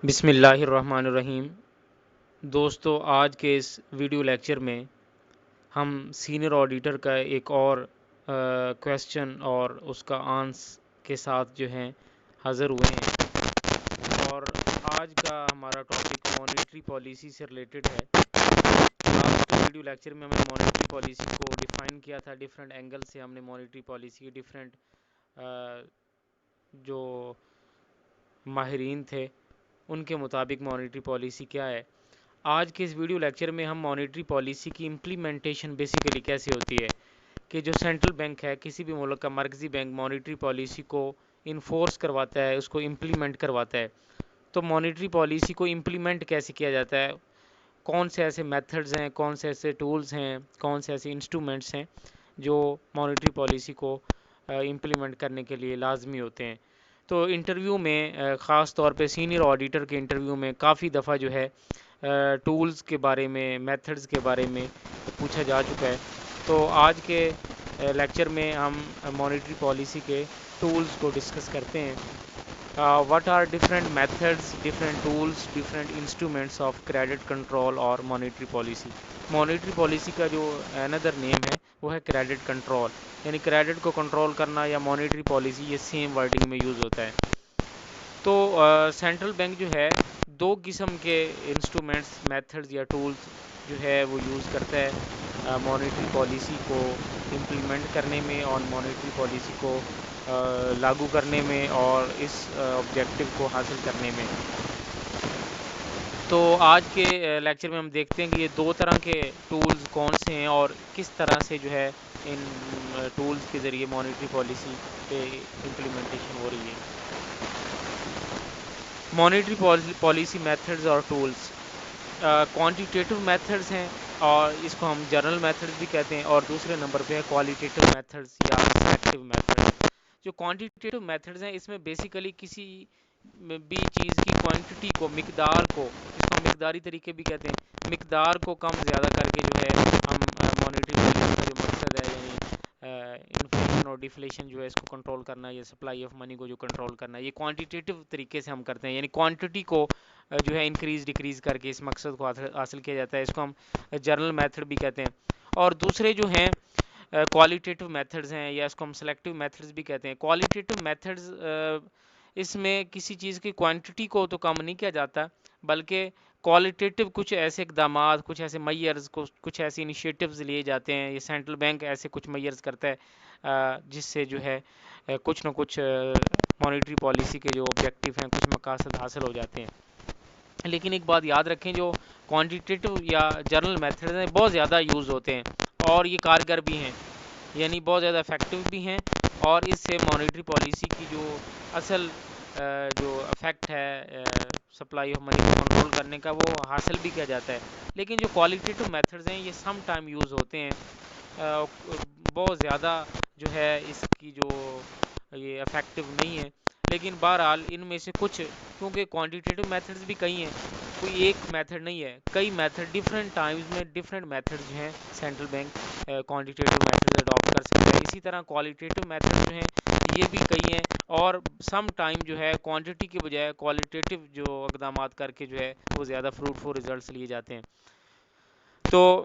بسم اللہ الرحمن الرحیم۔ دوستو، آج کے اس ویڈیو لیکچر میں ہم سینئر آڈیٹر کا ایک اور کویسچن اور اس کا کے ساتھ جو ہیں حاضر ہوئے ہیں، اور آج کا ہمارا ٹاپک مانیٹری پالیسی سے ریلیٹڈ ہے۔ لاسٹ ویڈیو لیکچر میں ہم نے مانیٹری پالیسی کو ڈیفائن کیا تھا، ڈیفرنٹ اینگل سے ہم نے مانیٹری پالیسی کے ڈیفرنٹ جو ماہرین تھے ان کے مطابق مانیٹری پالیسی کیا ہے۔ آج کے اس ویڈیو لیکچر میں ہم مانیٹری پالیسی کی امپلیمنٹیشن بیسیکلی کیسے ہوتی ہے، کہ جو سینٹرل بینک ہے، کسی بھی ملک کا مرکزی بینک مانیٹری پالیسی کو انفورس کرواتا ہے، اس کو امپلیمنٹ کرواتا ہے۔ تو مانیٹری پالیسی کو امپلیمنٹ کیسے کیا جاتا ہے، کون سے ایسے میتھڈز ہیں، کون سے ایسے ٹولز ہیں، کون سے ایسے انسٹرومنٹس ہیں جو مانیٹری پالیسی کو امپلیمنٹ کرنے کے لیے لازمی ہوتے ہیں۔ تو انٹرویو میں خاص طور پہ سینئر آڈیٹر کے انٹرویو میں کافی دفعہ جو ہے ٹولز کے بارے میں، میتھڈز کے بارے میں پوچھا جا چکا ہے۔ تو آج کے لیکچر میں ہم مانیٹری پالیسی کے ٹولز کو ڈسکس کرتے ہیں۔ What are different methods, different tools, different instruments of credit control اور مانیٹری پالیسی۔ مانیٹری پالیسی کا جو اندر نیم ہے وہ ہے کریڈٹ کنٹرول، یعنی کریڈٹ کو کنٹرول کرنا یا مانیٹری پالیسی، یہ سیم ورڈنگ میں یوز ہوتا ہے۔ تو سینٹرل بینک جو ہے دو قسم کے انسٹرومنٹس، میتھڈز یا ٹولز جو ہے وہ یوز کرتا ہے مانیٹری پالیسی کو امپلیمنٹ کرنے میں اور مانیٹری پالیسی کو لاگو کرنے میں اور اس آبجیکٹو کو حاصل کرنے میں۔ تو آج کے لیکچر میں ہم دیکھتے ہیں کہ یہ دو طرح کے ٹولز کون سے ہیں اور کس طرح سے جو ہے ان ٹولز کے ذریعے مانیٹری پالیسی پہ امپلیمنٹیشن ہو رہی ہے۔ مانیٹری پالیسی میتھڈز اور ٹولز کوانٹیٹیو میتھڈز ہیں، اور اس کو ہم جنرل میتھڈز بھی کہتے ہیں، اور دوسرے نمبر پہ ہے کوالٹیٹیو میتھڈز یا افیکٹو میتھڈز۔ جو کوانٹیٹیو میتھڈز ہیں اس میں بیسیکلی کسی بھی چیز کی کوانٹٹی کو، مقدار کو، جس کو ہم مقداری طریقے بھی کہتے ہیں، مقدار کو کم زیادہ کر کے جو ہے ہم مانیٹری پالیسی کا جو مقصد ہے، یعنی انفلیشن اور ڈیفلیشن جو ہے اس کو کنٹرول کرنا، یا سپلائی آف منی کو جو کنٹرول کرنا ہے، یہ کوانٹیٹیو طریقے سے ہم کرتے ہیں، یعنی کوانٹٹی کو جو ہے انکریز ڈیکریز کر کے اس مقصد کو حاصل کیا جاتا ہے۔ اس کو ہم جنرل میتھڈ بھی کہتے ہیں۔ اور دوسرے جو ہیں کوالٹیٹیو میتھڈز ہیں، یا اس کو ہم سلیکٹیو میتھڈز بھی کہتے ہیں۔ کوالٹیٹیو میتھڈز اس میں کسی چیز کی کوانٹٹی کو تو کم نہیں کیا جاتا، بلکہ کوالٹیٹیو کچھ ایسے اقدامات، کچھ ایسے میئرز، کچھ ایسے انیشیٹوز لیے جاتے ہیں، یہ سینٹرل بینک ایسے کچھ میئرز کرتا ہے جس سے جو ہے کچھ نہ کچھ مانیٹری پالیسی کے جو آبجیکٹیو ہیں، کچھ مقاصد حاصل ہو جاتے ہیں۔ لیکن ایک بات یاد رکھیں، جو کوانٹیٹیو یا جنرل میتھڈ ہیں بہت زیادہ یوز ہوتے ہیں اور یہ کارگر بھی ہیں، یعنی بہت زیادہ افیکٹو بھی ہیں، اور اس سے مانیٹری پالیسی کی جو اصل جو افیکٹ ہے سپلائی آف منی کو کنٹرول کرنے کا، وہ حاصل بھی کیا جاتا ہے۔ لیکن جو کوالٹیٹیو میتھڈز ہیں یہ سم ٹائم یوز ہوتے ہیں، بہت زیادہ جو ہے اس کی جو یہ افیکٹو نہیں ہے، لیکن بہرحال ان میں سے کچھ، کیونکہ کوانٹیٹیو میتھڈز بھی کئی ہیں، کوئی ایک میتھڈ نہیں ہے، کئی میتھڈ ڈفرینٹ ٹائمز میں ڈفرینٹ میتھڈز جو ہیں central bank quantitative methods adopt کر سکتا ہے۔ اسی طرح کوالٹیٹیو میتھڈ جو ہیں یہ بھی کئی ہیں، اور سم ٹائم جو ہے کوانٹٹی کی بجائے کوالٹیٹیو جو اقدامات کر کے جو ہے وہ زیادہ فروٹفل ریزلٹس لیے جاتے ہیں۔ تو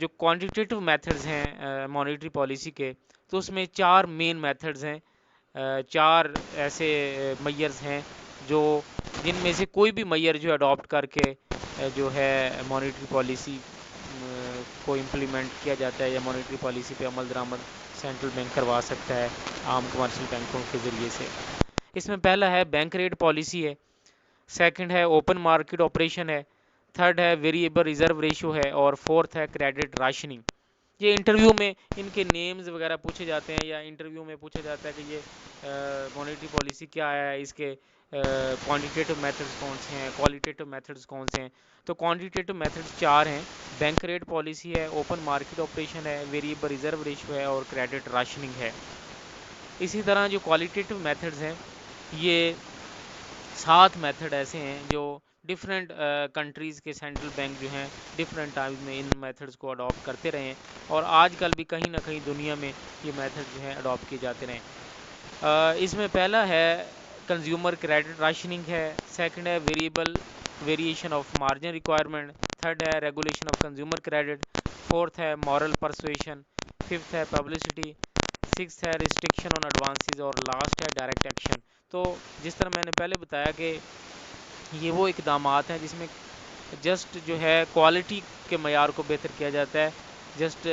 جو کوانٹیٹیو میتھڈز ہیں مانیٹری پالیسی کے، تو اس میں چار مین میتھڈز ہیں، چار ایسے میئرز ہیں جن میں سے کوئی بھی میئر جو اڈاپٹ کر کے جو ہے مانیٹری پالیسی کو امپلیمنٹ کیا جاتا ہے، یا مانیٹری پالیسی پہ عمل درآمد سینٹرل بینک کروا سکتا ہے عام کمرشل بینکوں کے ذریعے سے۔ اس میں پہلا ہے بینک ریٹ پالیسی ہے، سیکنڈ ہے اوپن مارکیٹ آپریشن ہے، تھرڈ ہے ویریبل ریزرو ریشو ہے، اور فورتھ ہے کریڈٹ راشننگ۔ یہ انٹرویو میں ان کے نیمز وغیرہ پوچھے جاتے ہیں، یا انٹرویو میں پوچھا جاتا ہے کہ یہ مانیٹری پالیسی کیا ہے، اس کے کوانٹیٹیو میتھڈز کون سے ہیں، کوالٹیٹیو میتھڈز کون سے ہیں۔ تو کوانٹیٹیو میتھڈز چار ہیں، بینک ریٹ پالیسی ہے، اوپن مارکیٹ آپریشن ہے، ویریبل ریزرو ریشو ہے، اور کریڈٹ راشننگ ہے۔ اسی طرح جو کوالٹیٹیو میتھڈز ہیں، یہ 7 میتھڈ ایسے ہیں جو ڈفرینٹ کنٹریز کے سینٹرل بینک جو ہیں ڈفرینٹ ٹائمز میں ان میتھڈز کو اڈاپٹ کرتے رہے ہیں، اور آج کل بھی کہیں نہ کہیں دنیا میں یہ میتھڈ جو ہیں اڈاپٹ کیے جاتے رہے ہیں۔ اس میں پہلا ہے کنزیومر کریڈٹ راشننگ ہے، سیکنڈ ہے variable variation of margin requirement, third ہے regulation of consumer credit, fourth ہے مورل پرسویشن، ففتھ ہے پبلسٹی، سکس ہے ریسٹرکشن آن ایڈوانسز، اور لاسٹ ہے ڈائریکٹ ایکشن۔ تو جس طرح میں نے پہلے بتایا کہ یہ وہ اقدامات ہیں جس میں جسٹ جو ہے کوالٹی کے معیار کو بہتر کیا جاتا ہے، جسٹ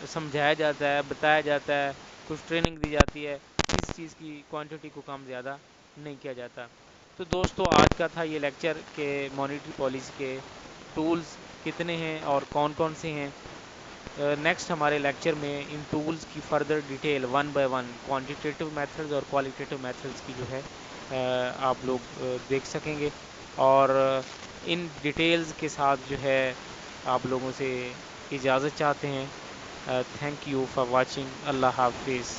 سمجھایا جاتا ہے، بتایا جاتا ہے، کچھ ٹریننگ دی جاتی ہے، کسی چیز کی کوانٹٹی کو کم زیادہ نہیں کیا جاتا۔ تو دوستو آج کا تھا یہ لیکچر کہ مانیٹری پالیسی کے ٹولز کتنے ہیں اور کون کون سے ہیں۔ نیکسٹ ہمارے لیکچر میں ان ٹولز کی further detail one by one quantitative methods اور کوالیٹیٹیو میتھڈز کی جو ہے آپ لوگ دیکھ سکیں گے، اور ان ڈیٹیلز کے ساتھ جو ہے آپ لوگوں سے اجازت چاہتے ہیں۔ Thank you for watching. اللہ حافظ۔